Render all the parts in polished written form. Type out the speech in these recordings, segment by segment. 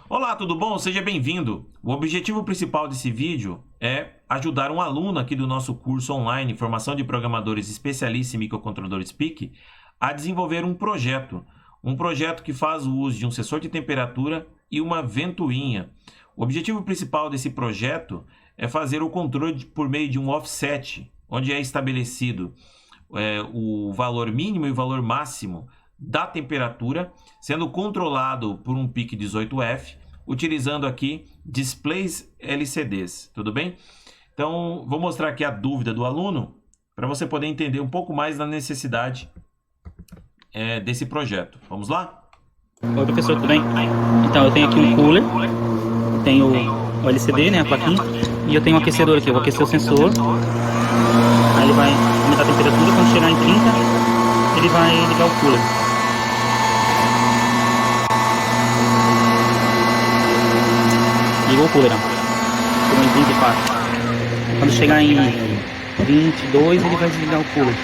Olá, tudo bom? Seja bem-vindo. O objetivo principal desse vídeo é ajudar um aluno aqui do nosso curso online Formação de Programadores Especialistas em Microcontroladores PIC a desenvolver um projeto. Um projeto que faz o uso de um sensor de temperatura e uma ventoinha. O objetivo principal desse projeto é fazer o controle por meio de um offset, onde é estabelecido o valor mínimo e o valor máximo da temperatura, sendo controlado por um PIC 18F, utilizando aqui displays LCDs, tudo bem? Então, vou mostrar aqui a dúvida do aluno, para você poder entender um pouco mais da necessidade desse projeto. Vamos lá? Oi, professor, tudo bem? Então, eu tenho aqui um cooler, tenho o LCD, né, a plaquinha, e eu tenho um aquecedor aqui. Eu vou aquecer o sensor, aí ele vai aumentar a temperatura, quando chegar em 30, ele vai ligar o cooler. Ligou o cooler, ó. Chegou em 24. Quando chegar em 22, ele vai desligar o cooler.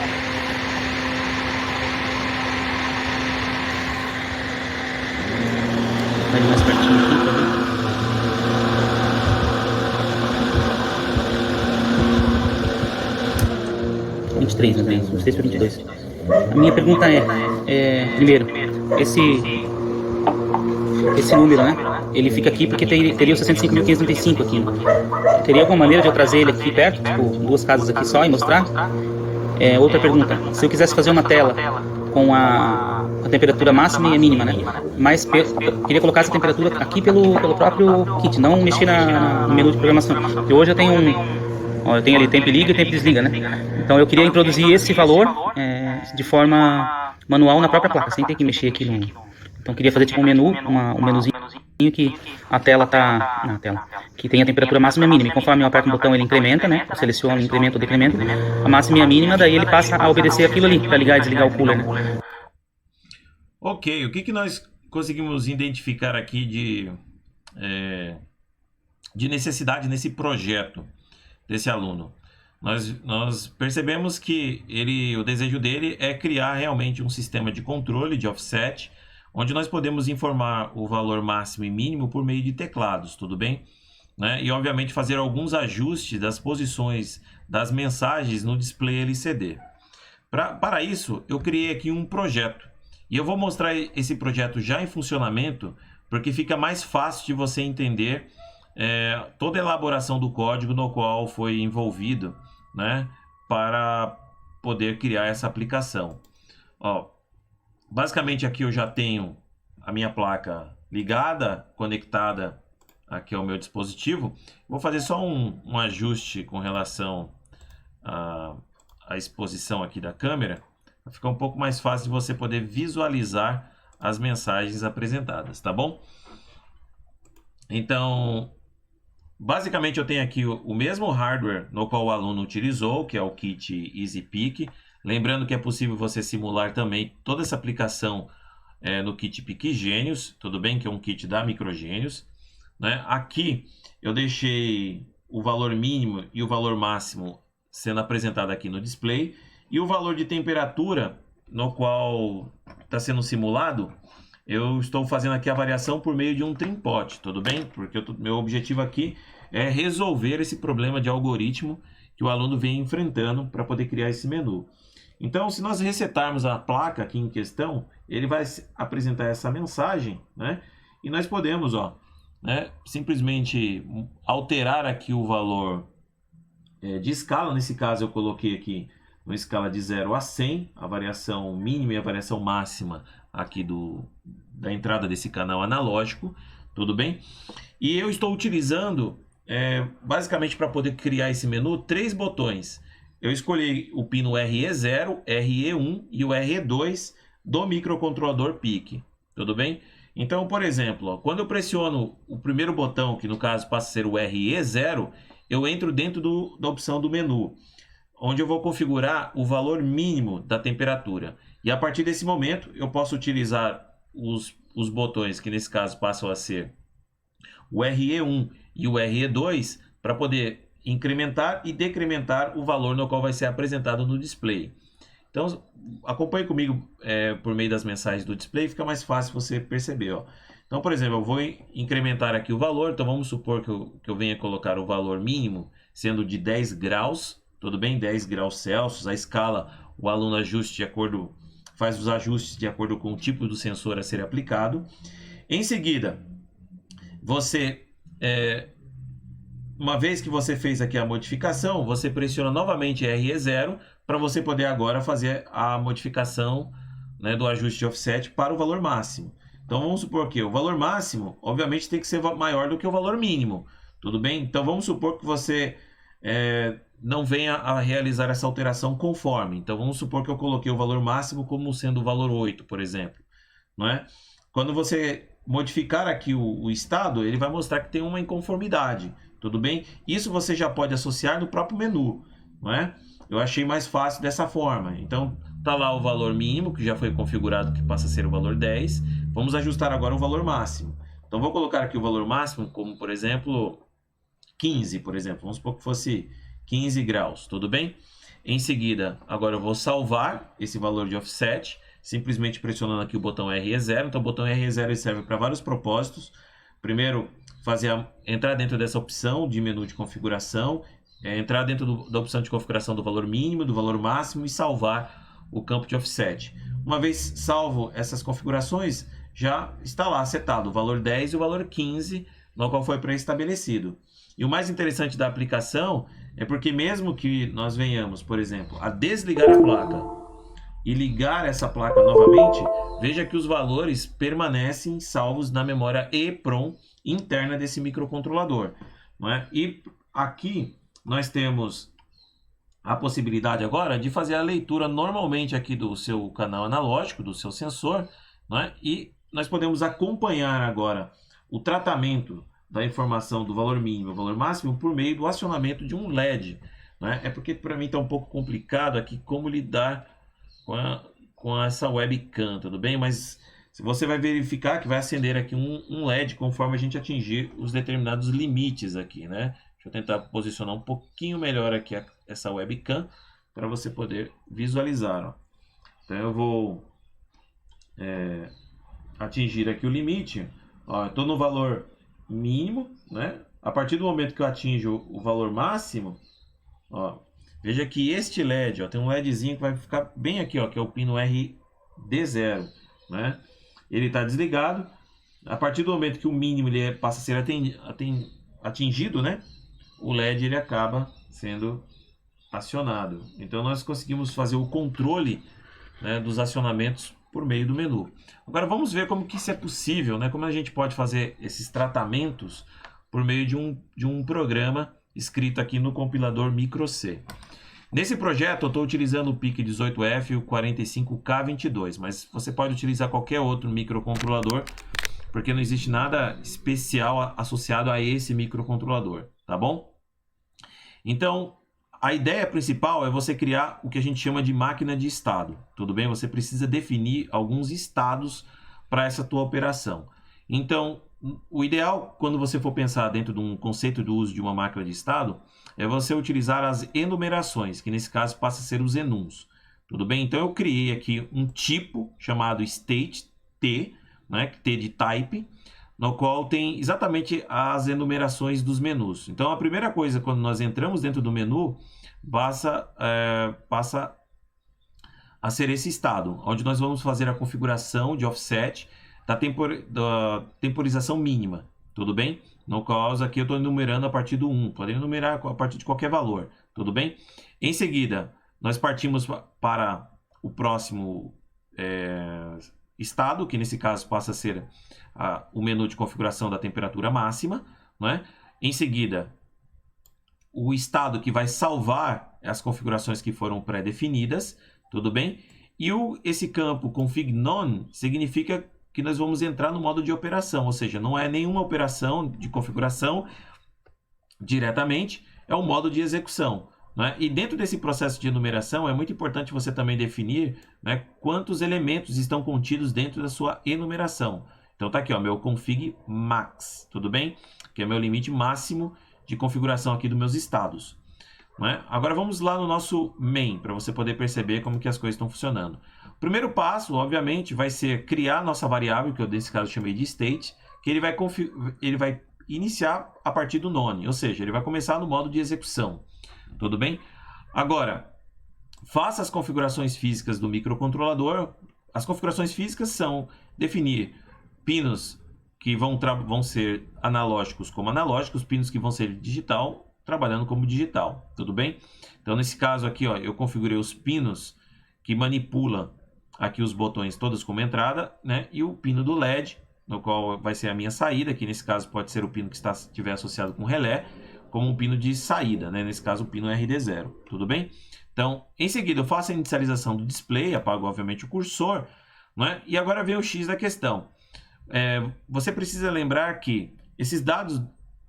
Vai ir mais pertinho aqui pra ver. (23, né? 23 para 22. A minha pergunta primeiro, esse número, né? Ele fica aqui porque teria o 65.595 aqui. Teria alguma maneira de eu trazer ele aqui perto, tipo, duas casas aqui só e mostrar? Outra pergunta, se eu quisesse fazer uma tela com a temperatura máxima e a mínima, né? Mas queria colocar essa temperatura aqui pelo próprio kit, não mexer no menu de programação. Porque hoje eu tenho eu tenho ali tempo liga e tempo desliga, né? Então eu queria introduzir esse valor de forma manual na própria placa, sem ter que mexer aqui no... Então eu queria fazer tipo um menu, um menuzinho que a tela tá na tela, que tem a temperatura máxima e a mínima. E conforme eu aperto o botão ele incrementa, né? Eu seleciono incremento ou decremento, a máxima e a mínima, daí ele passa a obedecer aquilo ali para ligar e desligar o cooler, né? Ok, o que nós conseguimos identificar aqui de necessidade nesse projeto desse aluno? Nós percebemos que o desejo dele é criar realmente um sistema de controle de offset, onde nós podemos informar o valor máximo e mínimo por meio de teclados, tudo bem? Né? E obviamente fazer alguns ajustes das posições das mensagens no display LCD. Para isso, eu criei aqui um projeto. E eu vou mostrar esse projeto já em funcionamento, porque fica mais fácil de você entender toda a elaboração do código no qual foi envolvido, né, para poder criar essa aplicação. Ó, basicamente aqui eu já tenho a minha placa ligada, conectada aqui ao meu dispositivo. Vou fazer só um ajuste com relação à exposição aqui da câmera, para ficar um pouco mais fácil de você poder visualizar as mensagens apresentadas, tá bom? Então, basicamente eu tenho aqui o mesmo hardware no qual o aluno utilizou, que é o kit EasyPIC. Lembrando que é possível você simular também toda essa aplicação no kit PIC Genius, tudo bem? Que é um kit da Microgenius, né? Aqui eu deixei o valor mínimo e o valor máximo sendo apresentado aqui no display, e o valor de temperatura no qual está sendo simulado, eu estou fazendo aqui a variação por meio de um trim-pot, tudo bem? Porque meu objetivo aqui é resolver esse problema de algoritmo que o aluno vem enfrentando para poder criar esse menu. Então, se nós resetarmos a placa aqui em questão, ele vai apresentar essa mensagem, né? E nós podemos, simplesmente alterar aqui o valor de escala. Nesse caso, eu coloquei aqui uma escala de 0 a 100, a variação mínima e a variação máxima aqui da entrada desse canal analógico, tudo bem? E eu estou utilizando, basicamente para poder criar esse menu, 3 botões. Eu escolhi o pino RE0, RE1 e o RE2 do microcontrolador PIC, tudo bem? Então, por exemplo, quando eu pressiono o primeiro botão, que no caso passa a ser o RE0, eu entro dentro da opção do menu, onde eu vou configurar o valor mínimo da temperatura. E a partir desse momento, eu posso utilizar os botões, que nesse caso passam a ser o RE1 e o RE2, para poder incrementar e decrementar o valor no qual vai ser apresentado no display. Então, acompanhe comigo por meio das mensagens do display, fica mais fácil você perceber. Ó. Então, por exemplo, eu vou incrementar aqui o valor. Então, vamos supor que eu venha colocar o valor mínimo sendo de 10 graus, tudo bem? 10 graus Celsius. A escala, o aluno ajuste de acordo, faz os ajustes de acordo com o tipo do sensor a ser aplicado. Em seguida, você, uma vez que você fez aqui a modificação, você pressiona novamente RE0 para você poder agora fazer a modificação, né, do ajuste de offset para o valor máximo. Então vamos supor que o valor máximo, obviamente, tem que ser maior do que o valor mínimo, tudo bem? Então vamos supor que você não venha a realizar essa alteração conforme. Então vamos supor que eu coloquei o valor máximo como sendo o valor 8, por exemplo, não é? Quando você modificar aqui o estado, ele vai mostrar que tem uma inconformidade, tudo bem? Isso você já pode associar no próprio menu, não é? Eu achei mais fácil dessa forma. Então tá lá o valor mínimo, que já foi configurado, que passa a ser o valor 10. Vamos ajustar agora o valor máximo. Então vou colocar aqui o valor máximo como, por exemplo, 15, por exemplo. Vamos supor que fosse 15 graus, tudo bem? Em seguida, agora eu vou salvar esse valor de offset, simplesmente pressionando aqui o botão RE0. Então o botão RE0 serve para vários propósitos. Primeiro, entrar dentro dessa opção de menu de configuração, entrar dentro da opção de configuração do valor mínimo, do valor máximo e salvar o campo de offset. Uma vez salvo essas configurações, já está lá setado o valor 10 e o valor 15, no qual foi pré-estabelecido. E o mais interessante da aplicação é porque mesmo que nós venhamos, por exemplo, a desligar a placa e ligar essa placa novamente, veja que os valores permanecem salvos na memória EEPROM interna desse microcontrolador, não é? E aqui nós temos a possibilidade agora de fazer a leitura normalmente aqui do seu canal analógico, do seu sensor, não é? E nós podemos acompanhar agora o tratamento da informação do valor mínimo e valor máximo por meio do acionamento de um LED, não é? É porque para mim está um pouco complicado aqui como lidar com essa webcam, tudo bem? Mas você vai verificar que vai acender aqui um LED conforme a gente atingir os determinados limites aqui, né? Deixa eu tentar posicionar um pouquinho melhor aqui essa webcam para você poder visualizar. Ó. Então eu vou atingir aqui o limite. Estou no valor mínimo, né? A partir do momento que eu atinjo o valor máximo, ó, veja que este LED, ó, tem um LEDzinho que vai ficar bem aqui, ó, que é o pino RD0, né? Ele está desligado. A partir do momento que o mínimo ele passa a ser atingido, né? O LED ele acaba sendo acionado. Então nós conseguimos fazer o controle, né, dos acionamentos por meio do menu. Agora vamos ver como que isso é possível, né? Como a gente pode fazer esses tratamentos por meio de um programa escrito aqui no compilador Micro-C. Nesse projeto eu estou utilizando o PIC18F e o 45K22, mas você pode utilizar qualquer outro microcontrolador, porque não existe nada especial associado a esse microcontrolador, tá bom? Então, a ideia principal é você criar o que a gente chama de máquina de estado, tudo bem? Você precisa definir alguns estados para essa tua operação. Então, o ideal, quando você for pensar dentro de um conceito do uso de uma máquina de estado, é você utilizar as enumerações, que nesse caso passa a ser os enums, tudo bem? Então, eu criei aqui um tipo chamado state T, né, T de type, no qual tem exatamente as enumerações dos menus. Então, a primeira coisa, quando nós entramos dentro do menu, passa a ser esse estado, onde nós vamos fazer a configuração de offset da temporização mínima, tudo bem? No caso aqui eu estou enumerando a partir do 1, podem enumerar a partir de qualquer valor, tudo bem? Em seguida, nós partimos para o próximo estado, que nesse caso passa a ser o menu de configuração da temperatura máxima, não é? Em seguida, o estado que vai salvar as configurações que foram pré-definidas, tudo bem? E esse campo config none significa que nós vamos entrar no modo de operação, ou seja, não é nenhuma operação de configuração diretamente, é o modo de execução. Né? E dentro desse processo de enumeração é muito importante você também definir, né, quantos elementos estão contidos dentro da sua enumeração. Então tá aqui, ó, meu config max, tudo bem? Que é meu limite máximo de configuração aqui dos meus estados. Né? Agora vamos lá no nosso main, para você poder perceber como que as coisas estão funcionando. O primeiro passo, obviamente, vai ser criar a nossa variável, que eu nesse caso chamei de state, que ele vai iniciar a partir do none, ou seja, ele vai começar no modo de execução. Tudo bem? Agora, faça as configurações físicas do microcontrolador. As configurações físicas são definir pinos que vão ser analógicos como analógicos, pinos que vão ser digital, trabalhando como digital, tudo bem? Então, nesse caso aqui, ó, eu configurei os pinos que manipulam aqui os botões todos como entrada, né? E o pino do LED, no qual vai ser a minha saída, que nesse caso pode ser o pino que estiver associado com relé, como um pino de saída, né? Nesse caso o pino RD0, tudo bem? Então, em seguida eu faço a inicialização do display, apago obviamente o cursor, né? E agora vem o X da questão. Você precisa lembrar que esses dados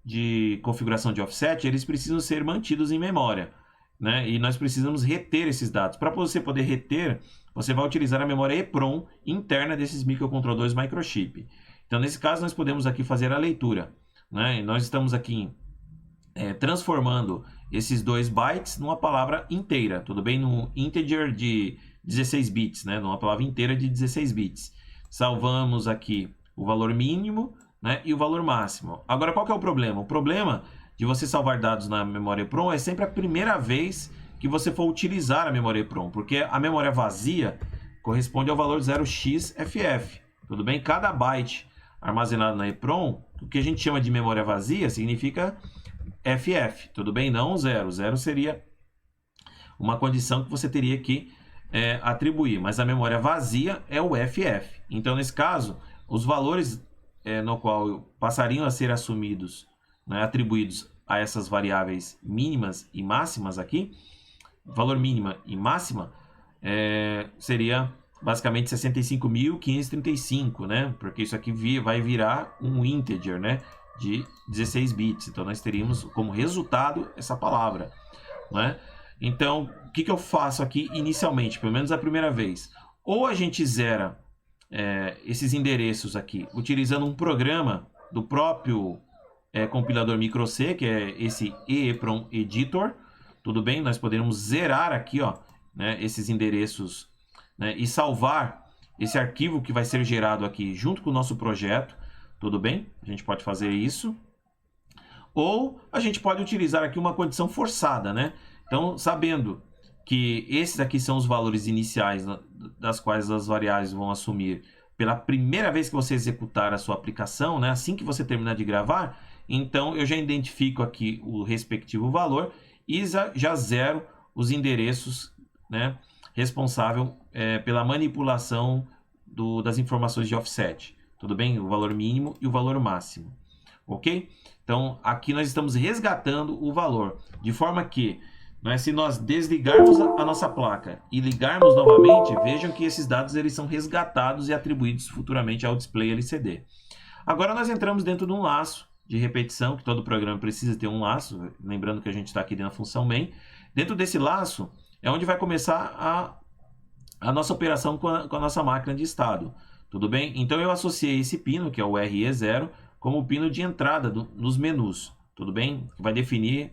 de configuração de offset, eles precisam ser mantidos em memória, né? E nós precisamos reter esses dados. Para você poder reter, você vai utilizar a memória EEPROM interna desses microcontroladores microchip. Então, nesse caso, nós podemos aqui fazer a leitura, né? E nós estamos aqui transformando esses 2 bytes numa palavra inteira, tudo bem? Num integer de 16 bits, né? Numa palavra inteira de 16 bits. Salvamos aqui o valor mínimo, né, e o valor máximo. Agora, qual que é o problema? O problema de você salvar dados na memória EEPROM é sempre a primeira vez que você for utilizar a memória EEPROM, porque a memória vazia corresponde ao valor 0xFF. Tudo bem? Cada byte armazenado na EEPROM, o que a gente chama de memória vazia, significa FF. Tudo bem? Não 0. 0 seria uma condição que você teria que atribuir, mas a memória vazia é o FF. Então, nesse caso, os valores no qual passariam a ser assumidos, né, atribuídos a essas variáveis mínimas e máximas aqui, valor mínima e máxima, seria basicamente 65.535, né? Porque isso aqui vai virar um integer, né, de 16 bits. Então, nós teríamos como resultado essa palavra, né? Então, o que eu faço aqui inicialmente, pelo menos a primeira vez? Ou a gente zera esses endereços aqui utilizando um programa do próprio compilador microC, que é esse EEPROM Editor, tudo bem? Nós poderíamos zerar aqui, ó, né, esses endereços, né, e salvar esse arquivo que vai ser gerado aqui junto com o nosso projeto, tudo bem? A gente pode fazer isso. Ou a gente pode utilizar aqui uma condição forçada, né? Então, sabendo que esses aqui são os valores iniciais das quais as variáveis vão assumir pela primeira vez que você executar a sua aplicação, né? Assim que você terminar de gravar, então eu já identifico aqui o respectivo valor e já zero os endereços, né, responsável pela manipulação das informações de offset. Tudo bem? O valor mínimo e o valor máximo. Ok? Então, aqui nós estamos resgatando o valor, de forma que, se nós desligarmos a nossa placa e ligarmos novamente, vejam que esses dados eles são resgatados e atribuídos futuramente ao display LCD. Agora nós entramos dentro de um laço de repetição, que todo programa precisa ter um laço, lembrando que a gente está aqui dentro da função main. Dentro desse laço é onde vai começar a nossa operação com a nossa máquina de estado. Tudo bem? Então eu associei esse pino, que é o RE0, como o pino de entrada nos menus. Tudo bem? Que vai definir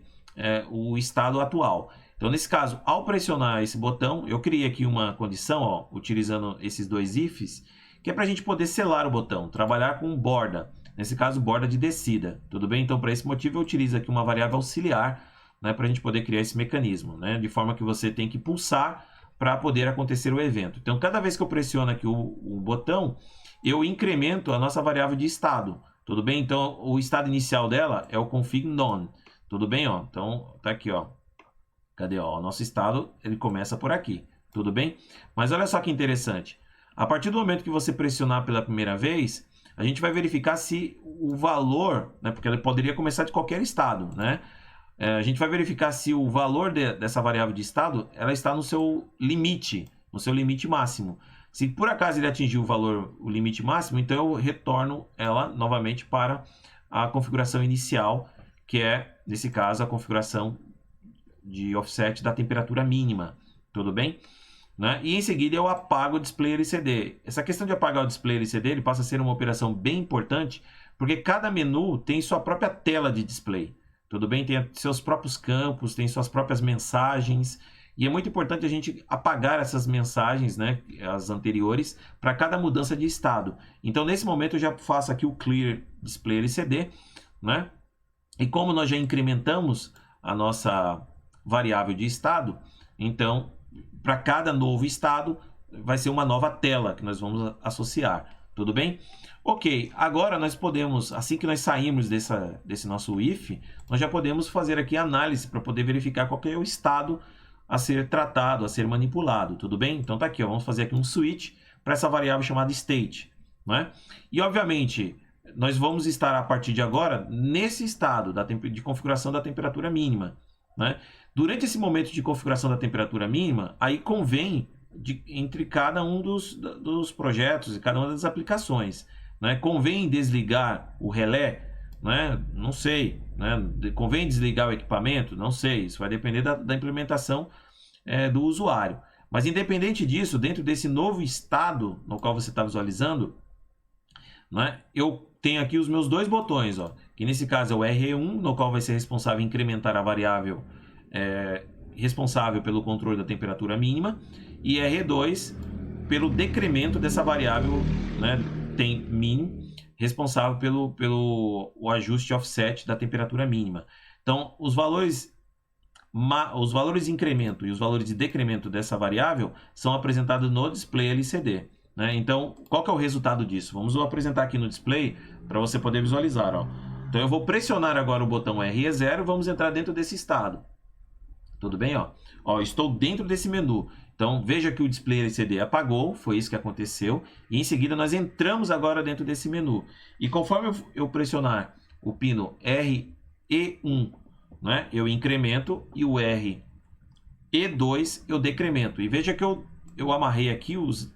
o estado atual. Então, nesse caso, ao pressionar esse botão, eu criei aqui uma condição, ó, utilizando esses 2 ifs, que é para a gente poder selar o botão, trabalhar com borda. Nesse caso, borda de descida. Tudo bem? Então, para esse motivo, eu utilizo aqui uma variável auxiliar, né, para a gente poder criar esse mecanismo, né, de forma que você tem que pulsar para poder acontecer o evento. Então, cada vez que eu pressiono aqui o botão, eu incremento a nossa variável de estado. Tudo bem? Então, o estado inicial dela é o config none. Tudo bem, ó? Então, tá aqui, ó. Cadê, ó? O nosso estado, ele começa por aqui. Tudo bem? Mas olha só que interessante. A partir do momento que você pressionar pela primeira vez, a gente vai verificar se o valor, né? Porque ele poderia começar de qualquer estado, né? A gente vai verificar se o valor dessa variável de estado, ela está no seu limite máximo. Se por acaso ele atingir o limite máximo, então eu retorno ela novamente para a configuração inicial, que é, nesse caso, a configuração de offset da temperatura mínima. Tudo bem? Né? E em seguida eu apago o display LCD. Essa questão de apagar o display LCD ele passa a ser uma operação bem importante, porque cada menu tem sua própria tela de display. Tudo bem? Tem seus próprios campos, tem suas próprias mensagens. E é muito importante a gente apagar essas mensagens, né, as anteriores, para cada mudança de estado. Então, nesse momento, eu já faço aqui o Clear Display LCD, né? E como nós já incrementamos a nossa variável de estado, então, para cada novo estado, vai ser uma nova tela que nós vamos associar. Tudo bem? Ok, agora nós podemos, assim que nós sairmos desse nosso if, nós já podemos fazer aqui análise para poder verificar qual que é o estado a ser tratado, a ser manipulado. Tudo bem? Então tá aqui, ó, vamos fazer aqui um switch para essa variável chamada state. Né? E obviamente, nós vamos estar a partir de agora nesse estado de configuração da temperatura mínima. Né? Durante esse momento de configuração da temperatura mínima, aí convém entre cada um dos projetos e cada uma das aplicações. Né? Convém desligar o relé? Né? Não sei. Né? Convém desligar o equipamento? Não sei. Isso vai depender da implementação do usuário. Mas independente disso, dentro desse novo estado no qual você está visualizando, né, eu tenho aqui os meus dois botões, ó, que nesse caso é o R1, no qual vai ser responsável em incrementar a variável responsável pelo controle da temperatura mínima, e R2 pelo decremento dessa variável, né, tem min, responsável pelo ajuste offset da temperatura mínima. Então, os valores de incremento e os valores de decremento dessa variável são apresentados no display LCD. Né? Então, qual que é o resultado disso? Vamos apresentar aqui no display para você poder visualizar. Ó. Então, eu vou pressionar agora o botão RE0 e vamos entrar dentro desse estado. Tudo bem? Ó, estou dentro desse menu. Então, veja que o display LCD apagou, foi isso que aconteceu. E em seguida, nós entramos agora dentro desse menu. E conforme eu pressionar o pino RE1, né, eu incremento, e o RE2 eu decremento. E veja que eu amarrei aqui os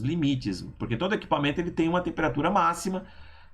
limites, porque todo equipamento ele tem uma temperatura máxima,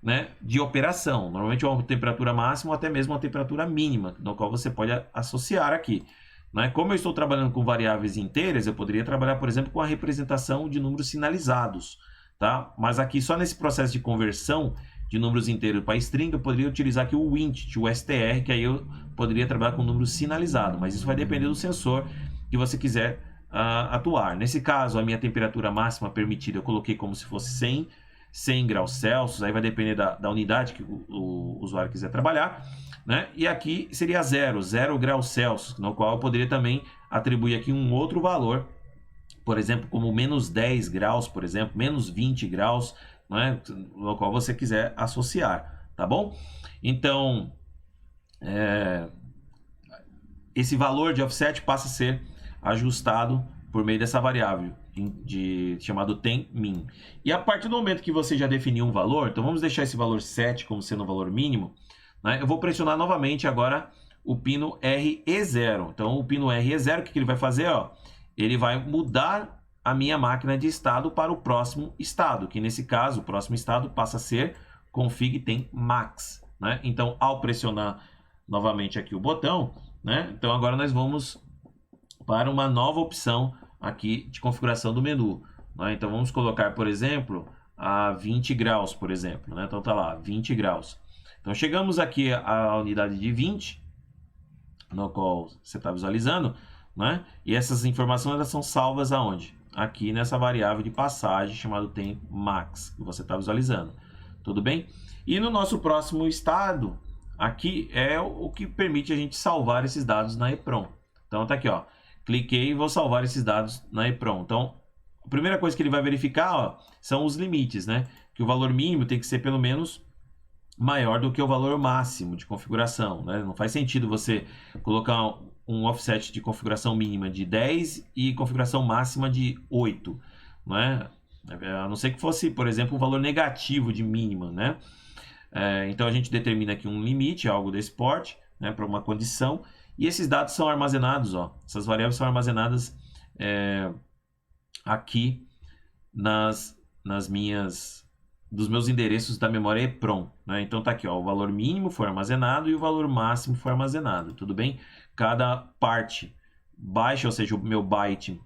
né, de operação. Normalmente uma temperatura máxima ou até mesmo uma temperatura mínima, no qual você pode associar aqui. Né? Como eu estou trabalhando com variáveis inteiras, eu poderia trabalhar, por exemplo, com a representação de números sinalizados. Tá? Mas aqui, só nesse processo de conversão de números inteiros para string, eu poderia utilizar aqui o int, o str, que aí eu poderia trabalhar com número sinalizado. Mas isso vai depender do sensor que você quiser atuar. Nesse caso, a minha temperatura máxima permitida eu coloquei como se fosse 100 graus Celsius, aí vai depender da unidade que o usuário quiser trabalhar. Né? E aqui seria 0 graus Celsius, no qual eu poderia também atribuir aqui um outro valor, por exemplo, como menos 10 graus, por exemplo, menos 20 graus, né? No qual você quiser associar, tá bom? Então, esse valor de offset passa a ser ajustado por meio dessa variável chamado temmin. E a partir do momento que você já definiu um valor, então vamos deixar esse valor 7 como sendo o valor mínimo, né? Eu vou pressionar novamente agora o pino RE0. Então o pino RE0, o que ele vai fazer? Ó, ele vai mudar a minha máquina de estado para o próximo estado, que nesse caso o próximo estado passa a ser config tem max. Né? Então ao pressionar novamente aqui o botão, né? Então agora nós vamos para uma nova opção aqui de configuração do menu. Né? Então vamos colocar, por exemplo, a 20 graus, por exemplo. Né? Então tá lá, 20 graus. Então chegamos aqui à unidade de 20, no qual você está visualizando, né? E essas informações elas são salvas aonde? Aqui nessa variável de passagem chamada tempMax, que você está visualizando. Tudo bem? E no nosso próximo estado, aqui é o que permite a gente salvar esses dados na EEPROM. Então tá aqui, ó. Cliquei e vou salvar esses dados na EEPROM. Então, a primeira coisa que ele vai verificar, ó, são os limites, né? Que o valor mínimo tem que ser pelo menos maior do que o valor máximo de configuração, né? Não faz sentido você colocar um offset de configuração mínima de 10 e configuração máxima de 8, né? A não ser que fosse, por exemplo, um valor negativo de mínima, né? Então a gente determina aqui um limite, algo desse porte, né, para uma condição, e esses dados são armazenados, ó, essas variáveis são armazenadas aqui dos meus endereços da memória EEPROM, né? Então tá aqui, ó, o valor mínimo foi armazenado e o valor máximo foi armazenado, tudo bem? Cada parte baixa, ou seja, o meu byte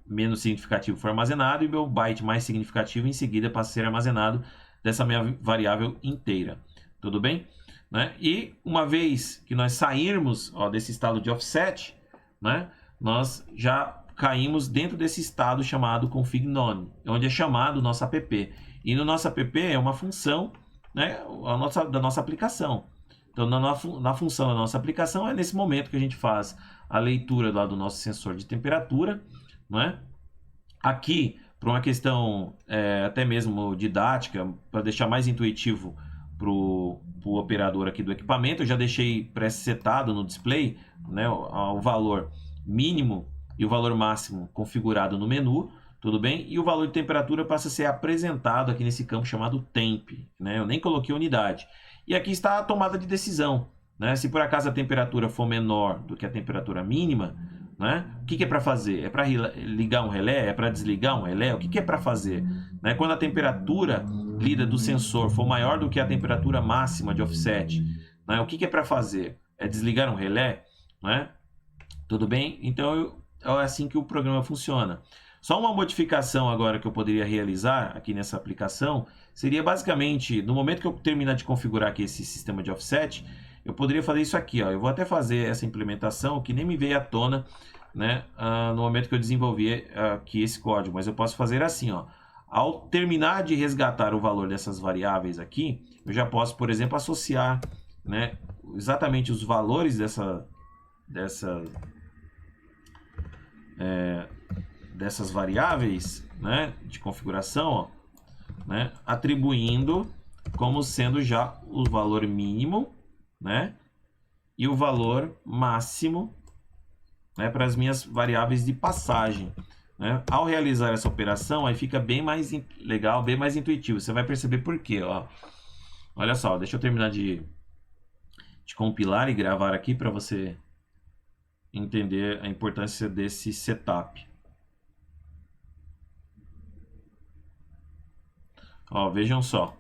menos significativo foi armazenado e o meu byte mais significativo em seguida passa a ser armazenado dessa minha variável inteira, tudo bem? Né? E uma vez que nós sairmos, ó, desse estado de offset, né, nós já caímos dentro desse estado chamado config none, onde é chamado o nosso app. E no nosso app é uma função, né, da nossa aplicação. Então, na função da nossa aplicação, é nesse momento que a gente faz a leitura lá do nosso sensor de temperatura, né? Aqui, por uma questão até mesmo didática, para deixar mais intuitivo para o operador aqui do equipamento, eu já deixei pré-setado no display, né, o valor mínimo e o valor máximo configurado no menu, tudo bem? E o valor de temperatura passa a ser apresentado aqui nesse campo chamado temp, né? Eu nem coloquei unidade. E aqui está a tomada de decisão, né? Se por acaso a temperatura for menor do que a temperatura mínima, né? O que é para fazer? É para ligar um relé? É para desligar um relé? O que é para fazer? Né? Quando a temperatura lida do sensor for maior do que a temperatura máxima de offset, né? O que é para fazer? É desligar um relé? Né? Tudo bem? Então é assim que o programa funciona. Só uma modificação agora que eu poderia realizar aqui nessa aplicação seria basicamente, no momento que eu terminar de configurar aqui esse sistema de offset, eu poderia fazer isso aqui, ó. Eu vou até fazer essa implementação que nem me veio à tona, né, no momento que eu desenvolvi aqui esse código, mas eu posso fazer assim, ó. Ao terminar de resgatar o valor dessas variáveis aqui, eu já posso, por exemplo, associar, né, exatamente os valores dessas variáveis, né, de configuração, ó, né, atribuindo como sendo já o valor mínimo, né, e o valor máximo, né, para as minhas variáveis de passagem, né. Ao realizar essa operação, aí fica bem mais legal, bem mais intuitivo. Você vai perceber por quê, ó. Olha só, deixa eu terminar de compilar e gravar aqui para você entender a importância desse setup. Ó, vejam só,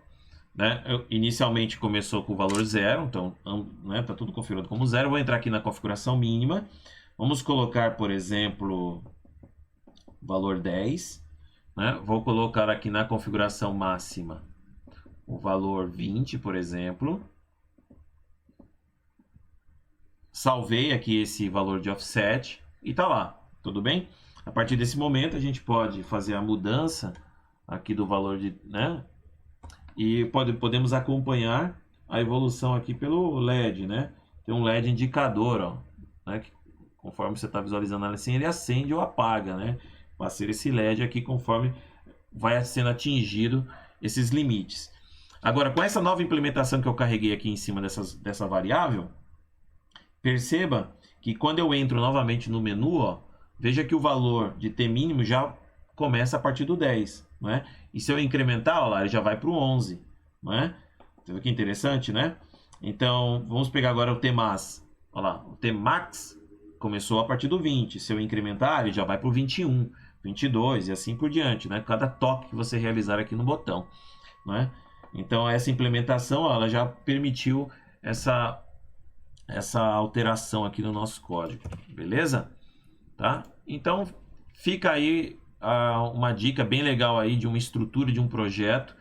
né? Inicialmente começou com o valor 0, então, né, tá tudo configurado como 0. Vou entrar aqui na configuração mínima. Vamos colocar, por exemplo, valor 10, né? Vou colocar aqui na configuração máxima o valor 20, por exemplo. Salvei aqui esse valor de offset e tá lá, tudo bem? A partir desse momento a gente pode fazer a mudança aqui do valor de, né? E podemos acompanhar a evolução aqui pelo LED, né? Tem um LED indicador, ó, né? Que, conforme você está visualizando assim, ele acende ou apaga, né? Vai ser esse LED aqui conforme vai sendo atingido esses limites. Agora, com essa nova implementação que eu carreguei aqui em cima dessa variável, perceba que quando eu entro novamente no menu, ó, veja que o valor de T mínimo já começa a partir do 10, né? E se eu incrementar, ó lá, ele já vai para o 11, né? Você viu que interessante, né? Então, vamos pegar agora o Tmax. Olha lá, o Tmax começou a partir do 20. Se eu incrementar, ele já vai para o 21, 22 e assim por diante, né? Cada toque que você realizar aqui no botão, né? Então, essa implementação, ó, ela já permitiu essa alteração aqui no nosso código, beleza? Tá? Então, fica aí uma dica bem legal aí de uma estrutura de um projeto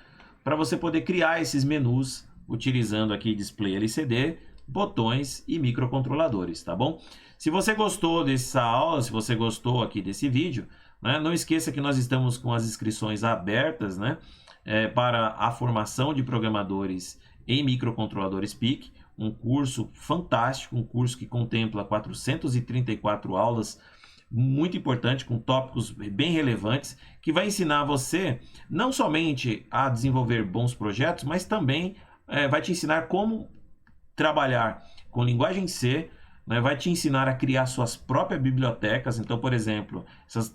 para você poder criar esses menus utilizando aqui display LCD, botões e microcontroladores, tá bom? Se você gostou dessa aula, se você gostou aqui desse vídeo, né, não esqueça que nós estamos com as inscrições abertas, né, para a formação de programadores em microcontroladores PIC, um curso fantástico, um curso que contempla 434 aulas, muito importante, com tópicos bem relevantes, que vai ensinar você não somente a desenvolver bons projetos, mas também vai te ensinar como trabalhar com linguagem C, né? Vai te ensinar a criar suas próprias bibliotecas. Então, por exemplo,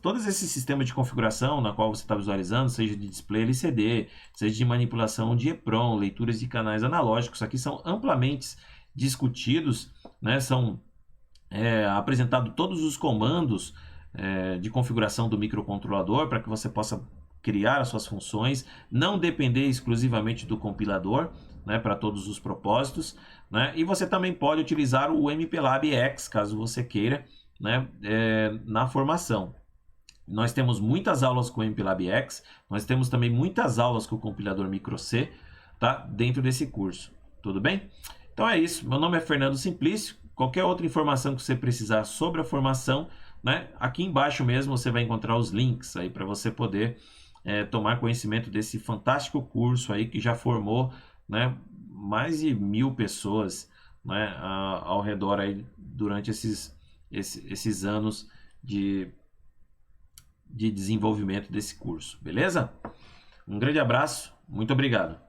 todos esses sistemas de configuração na qual você está visualizando, seja de display LCD, seja de manipulação de EEPROM, leituras de canais analógicos, aqui são amplamente discutidos, né? São apresentado todos os comandos de configuração do microcontrolador para que você possa criar as suas funções, não depender exclusivamente do compilador, né, para todos os propósitos, né? E você também pode utilizar o MPLAB X, caso você queira, né, na formação. Nós temos muitas aulas com o MPLAB X, nós temos também muitas aulas com o compilador MicroC, tá, dentro desse curso, tudo bem? Então é isso, meu nome é Fernando Simplício. Qualquer outra informação que você precisar sobre a formação, né? Aqui embaixo mesmo você vai encontrar os links aí para você poder tomar conhecimento desse fantástico curso aí que já formou, né, mais de 1000 pessoas, né, ao redor aí durante esses anos de desenvolvimento desse curso, beleza? Um grande abraço, muito obrigado.